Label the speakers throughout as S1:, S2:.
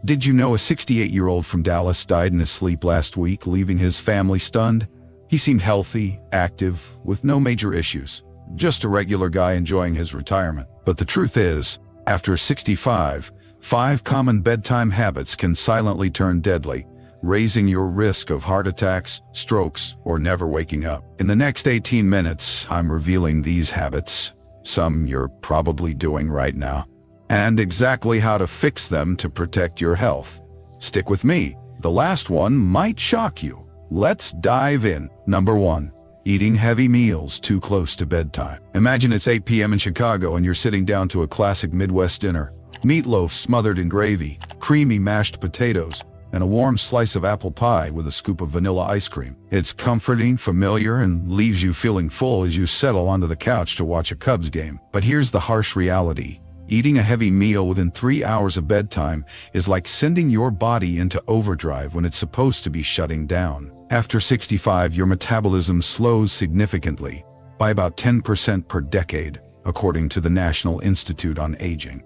S1: Did you know a 68-year-old from Dallas died in his sleep last week, leaving his family stunned? He seemed healthy, active, with no major issues. Just a regular guy enjoying his retirement. But the truth is, after 65, 5 common bedtime habits can silently turn deadly, raising your risk of heart attacks, strokes, or never waking up. In the next 18 minutes, I'm revealing these habits, some you're probably doing right now, and exactly how to fix them to protect your health. Stick with me. The last one might shock you. Let's dive in. Number 1. Eating heavy meals too close to bedtime. Imagine it's 8 p.m. in Chicago and you're sitting down to a classic Midwest dinner. Meatloaf smothered in gravy, creamy mashed potatoes, and a warm slice of apple pie with a scoop of vanilla ice cream. It's comforting, familiar, and leaves you feeling full as you settle onto the couch to watch a Cubs game. But here's the harsh reality. Eating a heavy meal within 3 hours of bedtime is like sending your body into overdrive when it's supposed to be shutting down. After 65, your metabolism slows significantly, by about 10% per decade, according to the National Institute on Aging.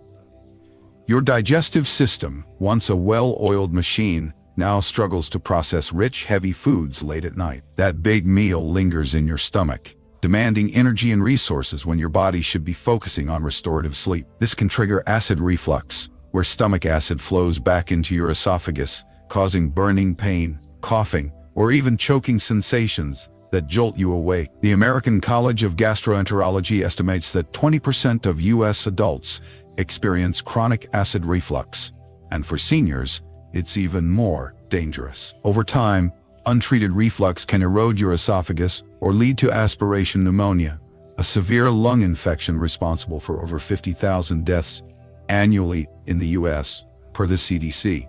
S1: Your digestive system, once a well-oiled machine, now struggles to process rich, heavy foods late at night. That big meal lingers in your stomach, demanding energy and resources when your body should be focusing on restorative sleep. This can trigger acid reflux, where stomach acid flows back into your esophagus, causing burning pain, coughing, or even choking sensations that jolt you awake. The American College of Gastroenterology estimates that 20% of U.S. adults experience chronic acid reflux, and for seniors, it's even more dangerous. Over time, untreated reflux can erode your esophagus or lead to aspiration pneumonia, a severe lung infection responsible for over 50,000 deaths annually in the U.S., per the CDC.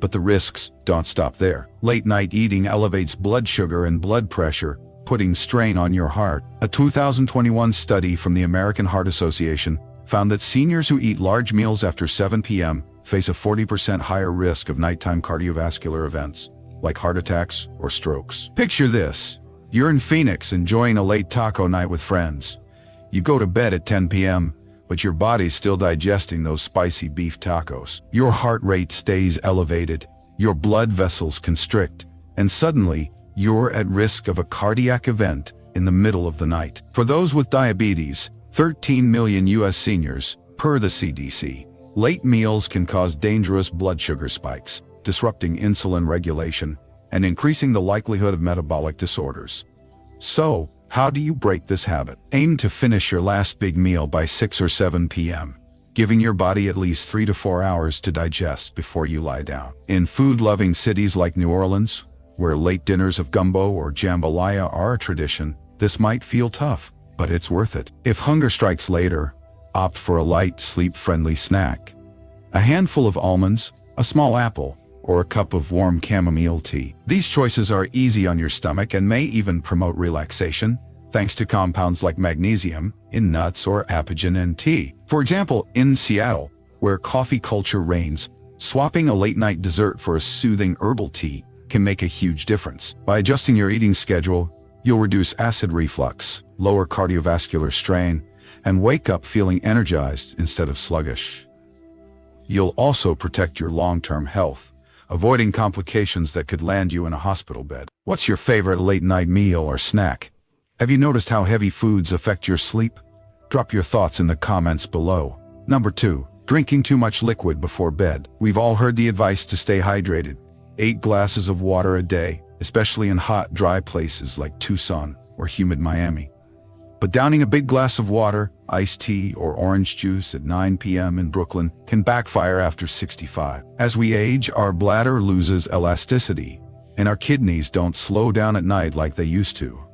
S1: But the risks don't stop there. Late-night eating elevates blood sugar and blood pressure, putting strain on your heart. A 2021 study from the American Heart Association found that seniors who eat large meals after 7 p.m. face a 40% higher risk of nighttime cardiovascular events, like heart attacks or strokes. Picture this. You're in Phoenix enjoying a late taco night with friends. You go to bed at 10 p.m., but your body's still digesting those spicy beef tacos. Your heart rate stays elevated, your blood vessels constrict, and suddenly, you're at risk of a cardiac event in the middle of the night. For those with diabetes, 13 million U.S. seniors, per the CDC, late meals can cause dangerous blood sugar spikes, disrupting insulin regulation and increasing the likelihood of metabolic disorders. So, how do you break this habit? Aim to finish your last big meal by 6 or 7 p.m., giving your body at least 3 to 4 hours to digest before you lie down. In food-loving cities like New Orleans, where late dinners of gumbo or jambalaya are a tradition, this might feel tough, but it's worth it. If hunger strikes later, opt for a light, sleep-friendly snack. A handful of almonds, a small apple, or a cup of warm chamomile tea. These choices are easy on your stomach and may even promote relaxation, thanks to compounds like magnesium in nuts or apigenin in tea. For example, in Seattle, where coffee culture reigns, swapping a late-night dessert for a soothing herbal tea can make a huge difference. By adjusting your eating schedule, you'll reduce acid reflux, lower cardiovascular strain, and wake up feeling energized instead of sluggish. You'll also protect your long-term health, avoiding complications that could land you in a hospital bed. What's your favorite late-night meal or snack? Have you noticed how heavy foods affect your sleep? Drop your thoughts in the comments below. Number 2. Drinking too much liquid before bed. We've all heard the advice to stay hydrated. 8 glasses of water a day, especially in hot, dry places like Tucson or humid Miami. But downing a big glass of water, iced tea, or orange juice at 9 p.m. in Brooklyn can backfire after 65. As we age, our bladder loses elasticity, and our kidneys don't slow down at night like they used to.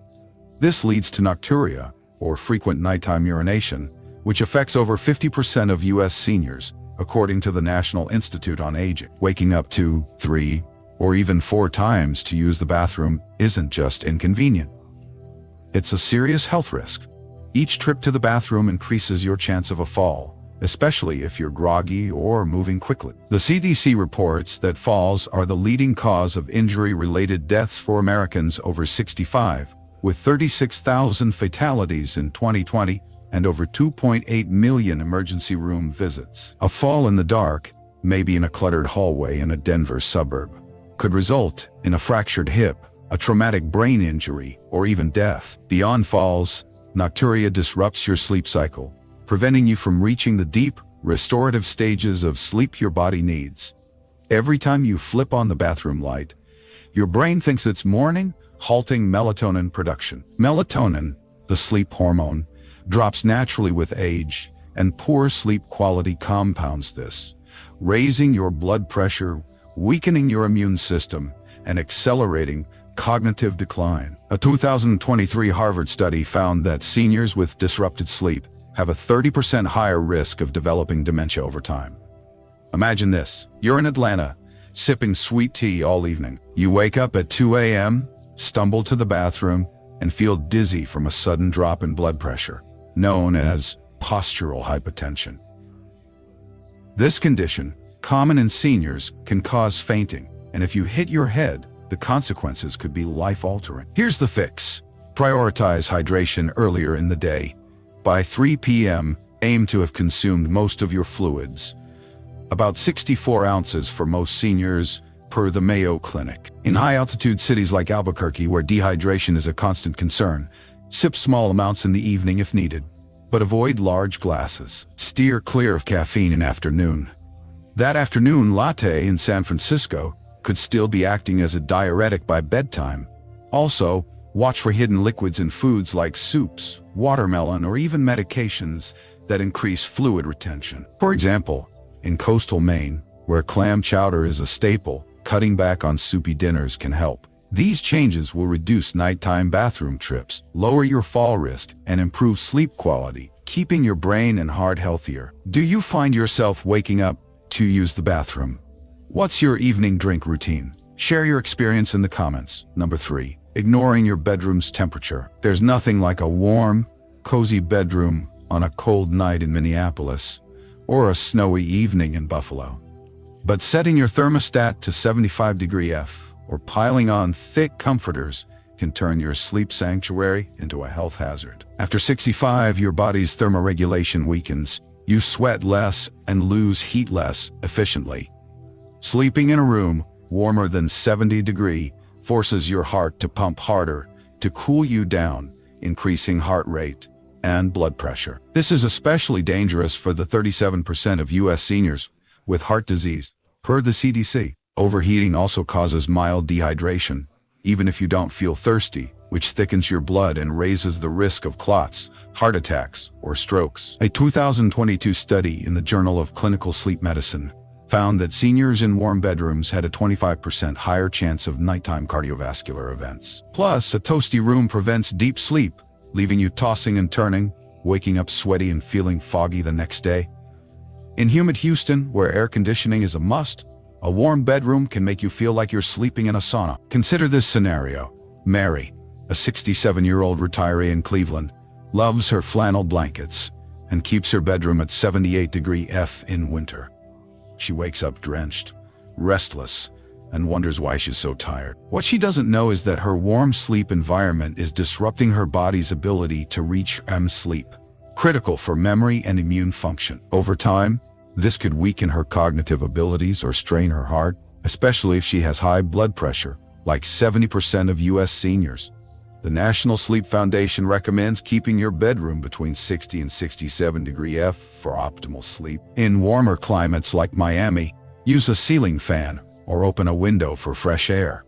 S1: This leads to nocturia, or frequent nighttime urination, which affects over 50% of U.S. seniors, according to the National Institute on Aging. Waking up 2, 3, or even 4 times to use the bathroom isn't just inconvenient. It's a serious health risk. Each trip to the bathroom increases your chance of a fall, especially if you're groggy or moving quickly. The CDC reports that falls are the leading cause of injury-related deaths for Americans over 65, with 36,000 fatalities in 2020 and over 2.8 million emergency room visits. A fall in the dark, maybe in a cluttered hallway in a Denver suburb, could result in a fractured hip, a traumatic brain injury, or even death. Beyond falls, nocturia disrupts your sleep cycle, preventing you from reaching the deep, restorative stages of sleep your body needs. Every time you flip on the bathroom light, your brain thinks it's morning, halting melatonin production. Melatonin, the sleep hormone, drops naturally with age, and poor sleep quality compounds this, raising your blood pressure, weakening your immune system, and accelerating cognitive decline. A 2023 Harvard study found that seniors with disrupted sleep have a 30% higher risk of developing dementia over time. Imagine this: you're in Atlanta, sipping sweet tea all evening. You wake up at 2 a.m., stumble to the bathroom, and feel dizzy from a sudden drop in blood pressure, known as postural hypotension. This condition, common in seniors, can cause fainting, and if you hit your head, the consequences could be life-altering. Here's the fix. Prioritize hydration earlier in the day. By 3 p.m., aim to have consumed most of your fluids. About 64 ounces for most seniors, per the Mayo Clinic. In high-altitude cities like Albuquerque, where dehydration is a constant concern, sip small amounts in the evening if needed, but avoid large glasses. Steer clear of caffeine in afternoon. That afternoon latte in San Francisco could still be acting as a diuretic by bedtime. Also, watch for hidden liquids in foods like soups, watermelon, or even medications that increase fluid retention. For example, in coastal Maine, where clam chowder is a staple, cutting back on soupy dinners can help. These changes will reduce nighttime bathroom trips, lower your fall risk, and improve sleep quality, keeping your brain and heart healthier. Do you find yourself waking up to use the bathroom? What's your evening drink routine? Share your experience in the comments. Number 3. Ignoring your bedroom's temperature. There's nothing like a warm, cozy bedroom on a cold night in Minneapolis or a snowy evening in Buffalo. But setting your thermostat to 75 degrees F or piling on thick comforters can turn your sleep sanctuary into a health hazard. After 65, your body's thermoregulation weakens. You sweat less and lose heat less efficiently. Sleeping in a room warmer than 70 degrees forces your heart to pump harder to cool you down, increasing heart rate and blood pressure. This is especially dangerous for the 37% of U.S. seniors with heart disease. Per the CDC, overheating also causes mild dehydration, even if you don't feel thirsty, which thickens your blood and raises the risk of clots, heart attacks, or strokes. A 2022 study in the Journal of Clinical Sleep Medicine found that seniors in warm bedrooms had a 25% higher chance of nighttime cardiovascular events. Plus, a toasty room prevents deep sleep, leaving you tossing and turning, waking up sweaty and feeling foggy the next day. In humid Houston, where air conditioning is a must, a warm bedroom can make you feel like you're sleeping in a sauna. Consider this scenario. Mary, a 67-year-old retiree in Cleveland, loves her flannel blankets and keeps her bedroom at 78 degrees F in winter. She wakes up drenched, restless, and wonders why she's so tired. What she doesn't know is that her warm sleep environment is disrupting her body's ability to reach REM sleep, critical for memory and immune function. Over time, this could weaken her cognitive abilities or strain her heart, especially if she has high blood pressure, like 70% of U.S. seniors. The National Sleep Foundation recommends keeping your bedroom between 60 and 67 degrees F for optimal sleep. In warmer climates like Miami, use a ceiling fan or open a window for fresh air.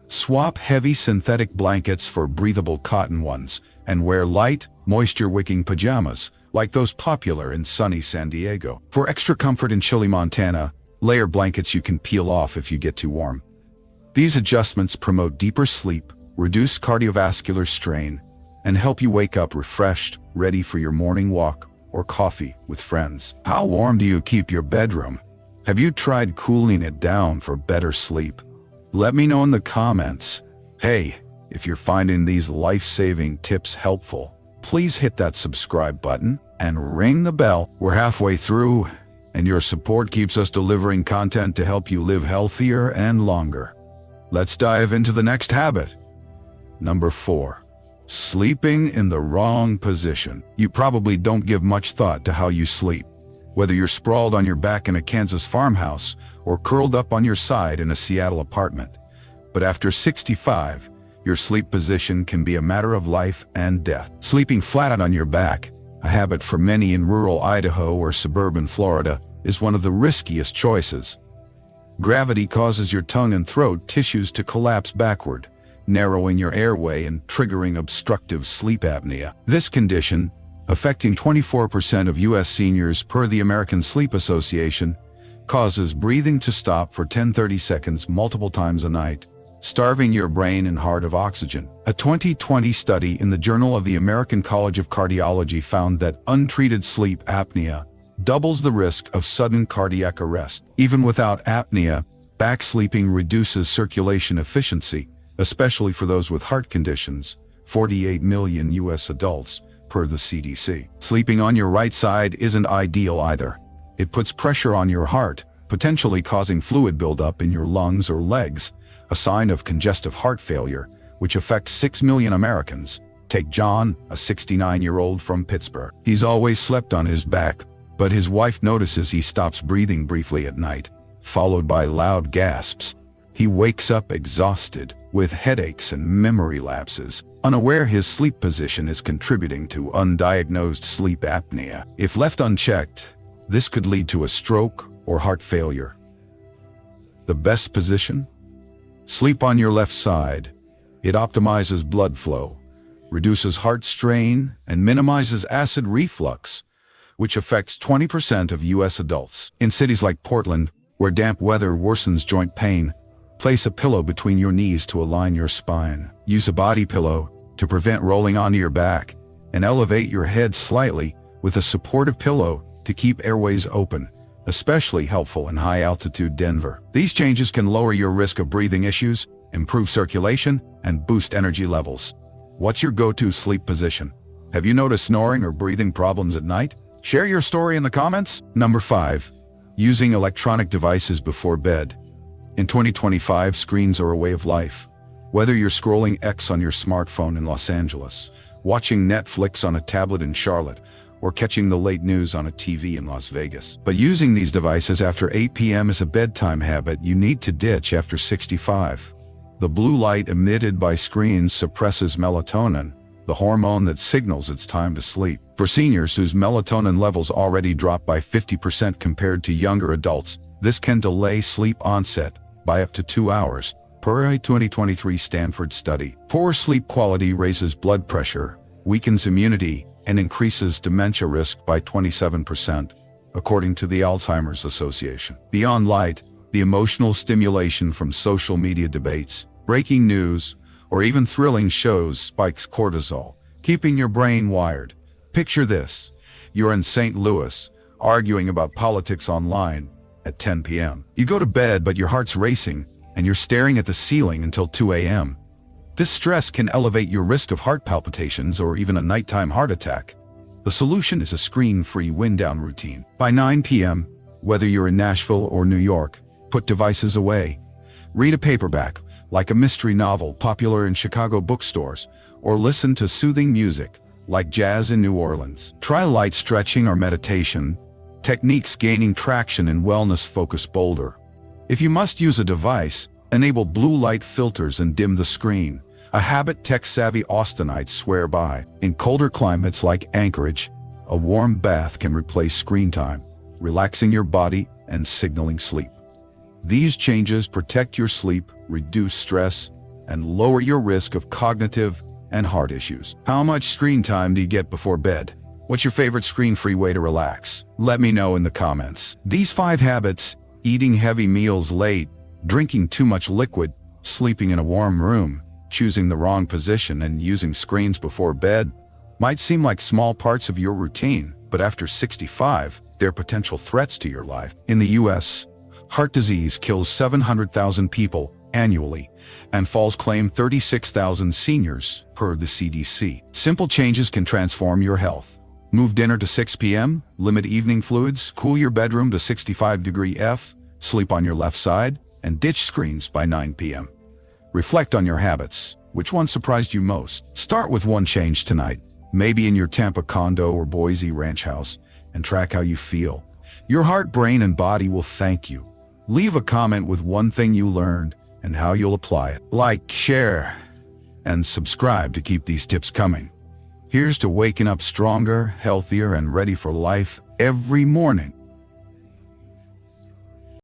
S1: Swap heavy synthetic blankets for breathable cotton ones and wear light, moisture-wicking pajamas like those popular in sunny San Diego. For extra comfort in chilly Montana, layer blankets you can peel off if you get too warm. These adjustments promote deeper sleep, reduce cardiovascular strain, and help you wake up refreshed, ready for your morning walk or coffee with friends. How warm do you keep your bedroom? Have you tried cooling it down for better sleep? Let me know in the comments. Hey, if you're finding these life-saving tips helpful, please hit that subscribe button and ring the bell. We're halfway through, and your support keeps us delivering content to help you live healthier and longer. Let's dive into the next habit. Number 4. Sleeping in the wrong position. You probably don't give much thought to how you sleep. whether you're sprawled on your back in a Kansas farmhouse or curled up on your side in a Seattle apartment. But after 65, your sleep position can be a matter of life and death. Sleeping flat out on your back, a habit for many in rural Idaho or suburban Florida, is one of the riskiest choices. Gravity causes your tongue and throat tissues to collapse backward, narrowing your airway and triggering obstructive sleep apnea. This condition, affecting 24% of U.S. seniors per the American Sleep Association, causes breathing to stop for 10-30 seconds multiple times a night, starving your brain and heart of oxygen. A 2020 study in the Journal of the American College of Cardiology found that untreated sleep apnea doubles the risk of sudden cardiac arrest. Even without apnea, back sleeping reduces circulation efficiency, especially for those with heart conditions, 48 million U.S. adults, per the CDC. Sleeping on your right side isn't ideal either. It puts pressure on your heart, potentially causing fluid buildup in your lungs or legs, a sign of congestive heart failure, which affects 6 million Americans. Take John, a 69-year-old from Pittsburgh. He's always slept on his back, but his wife notices he stops breathing briefly at night, followed by loud gasps. He wakes up exhausted, with headaches and memory lapses, unaware his sleep position is contributing to undiagnosed sleep apnea. If left unchecked, this could lead to a stroke or heart failure. The best position? Sleep on your left side. It optimizes blood flow, reduces heart strain, and minimizes acid reflux, which affects 20% of U.S. adults. In cities like Portland, where damp weather worsens joint pain, place a pillow between your knees to align your spine. Use a body pillow to prevent rolling onto your back, and elevate your head slightly with a supportive pillow to keep airways open, especially helpful in high-altitude Denver. These changes can lower your risk of breathing issues, improve circulation, and boost energy levels. What's your go-to sleep position? Have you noticed snoring or breathing problems at night? Share your story in the comments. Number 5. Using electronic devices before bed. In 2025, screens are a way of life. Whether you're scrolling X on your smartphone in Los Angeles, watching Netflix on a tablet in Charlotte, or catching the late news on a TV in Las Vegas. But using these devices after 8 p.m. is a bedtime habit you need to ditch after 65. The blue light emitted by screens suppresses melatonin, the hormone that signals it's time to sleep. For seniors whose melatonin levels already drop by 50% compared to younger adults, this can delay sleep onset by up to 2 hours, per a 2023 Stanford study. Poor sleep quality raises blood pressure, weakens immunity, and increases dementia risk by 27%, according to the Alzheimer's Association. Beyond light, the emotional stimulation from social media debates, breaking news, or even thrilling shows spikes cortisol, keeping your brain wired. Picture this: you're in St. Louis, arguing about politics online at 10 p.m. You go to bed, but your heart's racing, and you're staring at the ceiling until 2 a.m. This stress can elevate your risk of heart palpitations or even a nighttime heart attack. The solution is a screen-free wind-down routine. By 9 p.m., whether you're in Nashville or New York, put devices away. Read a paperback, like a mystery novel popular in Chicago bookstores, or listen to soothing music, like jazz in New Orleans. Try light stretching or meditation, techniques gaining traction in wellness-focused Boulder. If you must use a device, enable blue light filters and dim the screen, a habit tech-savvy Austinites swear by. In colder climates like Anchorage, a warm bath can replace screen time, relaxing your body and signaling sleep. These changes protect your sleep, reduce stress, and lower your risk of cognitive and heart issues. How much screen time do you get before bed? What's your favorite screen-free way to relax? Let me know in the comments. These 5 habits, eating heavy meals late, drinking too much liquid, sleeping in a warm room, choosing the wrong position, and using screens before bed, might seem like small parts of your routine, but after 65, they're potential threats to your life. In the U.S., heart disease kills 700,000 people annually, and falls claim 36,000 seniors, per the CDC. Simple changes can transform your health. Move dinner to 6 p.m., limit evening fluids, cool your bedroom to 65-degree F, sleep on your left side, and ditch screens by 9 p.m. Reflect on your habits. Which one surprised you most? Start with one change tonight, maybe in your Tampa condo or Boise ranch house, and track how you feel. Your heart, brain, and body will thank you. Leave a comment with one thing you learned and how you'll apply it. Like, share, and subscribe to keep these tips coming. Here's to waking up stronger, healthier, and ready for life every morning.